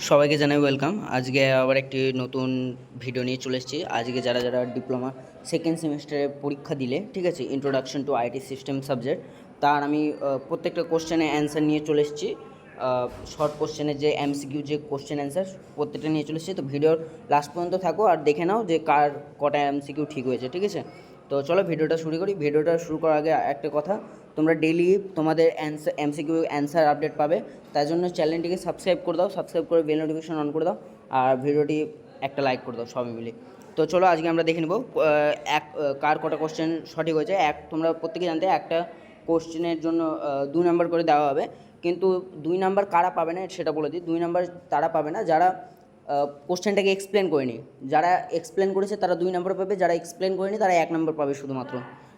সবাইকে জানাই ওয়েলকাম। আজকে আবার একটি নতুন ভিডিও নিয়ে চলে এসেছি। আজকে যারা যারা ডিপ্লোমা সেকেন্ড সেমিস্টারে পরীক্ষা দিলে, ঠিক আছে, introduction to IT system subject, তার আমি প্রত্যেকটা কোশ্চেনে অ্যান্সার নিয়ে চলে এসেছি। শর্ট কোশ্চেনের যে এমসিকিউ যে কোশ্চেন অ্যান্সার প্রত্যেকটা নিয়ে চলে এসেছি। তো ভিডিওর লাস্ট পর্যন্ত থাকো আর দেখে নাও যে কার কটা এমসিকিউ ঠিক হয়েছে, ঠিক আছে। তো চলো ভিডিওটা শুরু করি। ভিডিওটা শুরু করার আগে একটা কথা, তোমরা ডেইলি তোমাদের এমসিকিউ অ্যান্সার আপডেট পাবে, তার জন্য চ্যানেলটিকে সাবস্ক্রাইব করে দাও, সাবস্ক্রাইব করে বেল নোটিফিকেশন অন করে দাও, আর ভিডিওটি একটা লাইক করে দাও সবাই মিলে। তো চলো আজকে আমরা দেখে নেব কার কটা কোশ্চেন সঠিক হয়েছে। তোমরা প্রত্যেকে জানতে একটা কোশ্চেনের জন্য 2 নাম্বার করে দেওয়া হবে, কিন্তু 2 নাম্বার কারা পাবে না সেটা বলে দিই। 2 নাম্বার তারা পাবে না যারা কোশ্চেনটাকে এক্সপ্লেন করেনি। যারা এক্সপ্লেন করেছে তারা 2 নাম্বার পাবে, যারা এক্সপ্লেন করেনি তারা 1 নাম্বার পাবে শুধুমাত্র,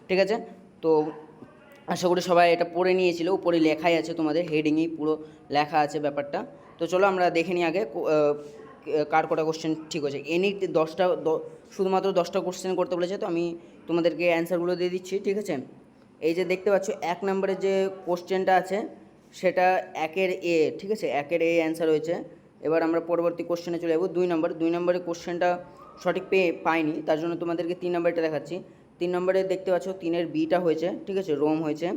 ঠিক আছে। তো আশা করি সবাই এটা পড়ে নিয়েছিল, উপরে লেখাই আছে, তোমাদের হেডিংয়েই পুরো লেখা আছে ব্যাপারটা। তো চলো আমরা দেখে নিই আগে কার কটা কোশ্চেন ঠিক হয়েছে। এনি 10টা শুধুমাত্র 10টা কোশ্চেন করতে বলেছে, তো আমি তোমাদেরকে অ্যান্সারগুলো দিয়ে দিচ্ছি, ঠিক আছে। এই যে দেখতে পাচ্ছ 1 নম্বরের যে কোশ্চেনটা আছে সেটা 1-এর এ, ঠিক আছে, 1-এর এ অ্যান্সার হয়েছে। এবার আমরা পরবর্তী কোশ্চেনে চলে যাবো। 2 নম্বরের কোশ্চেনটা সঠিক পাইনি, তার জন্য তোমাদেরকে 3 নম্বরটা দেখাচ্ছি। 3 নম্বরে দেখতে পাচ্ছ 3-এর বিটা হয়েছে, ঠিক আছে, রোম হয়েছে।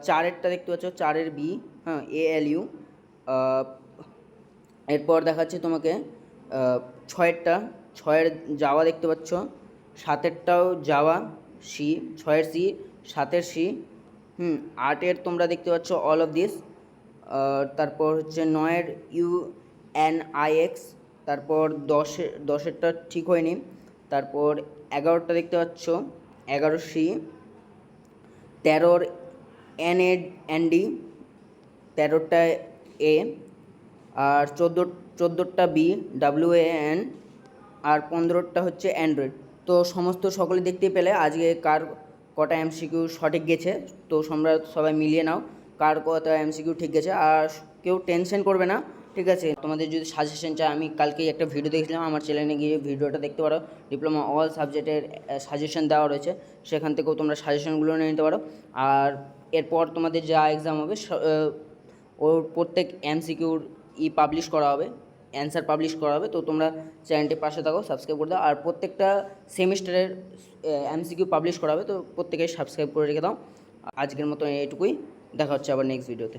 4-এরটা দেখতে পাচ্ছ 4-এর বি, হ্যাঁ, ALU। এরপর দেখাচ্ছি তোমাকে 6-এরটা, 6-এর যাওয়া দেখতে পাচ্ছ। 7-এরটাও যাওয়া, সি, 6-এর সি, 7-এর সি। 8-এর তোমরা দেখতে পাচ্ছ অল অফ দিস। তারপর হচ্ছে 9-এর UNIX। তারপর 10-এরটা ঠিক হয়নি। তারপর 11-টা দেখতে পাচ্ছ 11 সি। 13-র NAND, 13-টা এ। আর 14টা বি, WAN। আর 15টা হচ্ছে অ্যান্ড্রয়েড। তো সকলে দেখতে পেলে আজকে কার কটা এমসিকিউ সঠিক গেছে। তো সবাই মিলিয়ে নাও কার কটা এমসিকিউ ঠিক গেছে, আর কেউ টেনশন করবে না, ঠিক আছে। তোমাদের যদি সাজেশন চাই, আমি কালকেই একটা ভিডিও দেখছিলাম, আমার চ্যানেলে গিয়ে ভিডিওটা দেখতে পারো। ডিপ্লোমা অল সাবজেক্টের সাজেশন দেওয়া রয়েছে, সেখান থেকেও তোমরা সাজেশনগুলো নিয়ে নিতে পারো। আর এরপর তোমাদের যা এক্সাম হবে ওর প্রত্যেক এমসিকিউর পাবলিশ করা হবে, অ্যান্সার পাবলিশ করা হবে। তো তোমরা চ্যানেলটির পাশে থাকো, সাবস্ক্রাইব করে দাও। আর প্রত্যেকটা সেমিস্টারের এমসিকিউ পাবলিশ করা হবে, তো প্রত্যেকেই সাবস্ক্রাইব করে রেখে দাও। আজকের মতো এটুকুই, দেখা হচ্ছে আবার নেক্সট ভিডিওতে।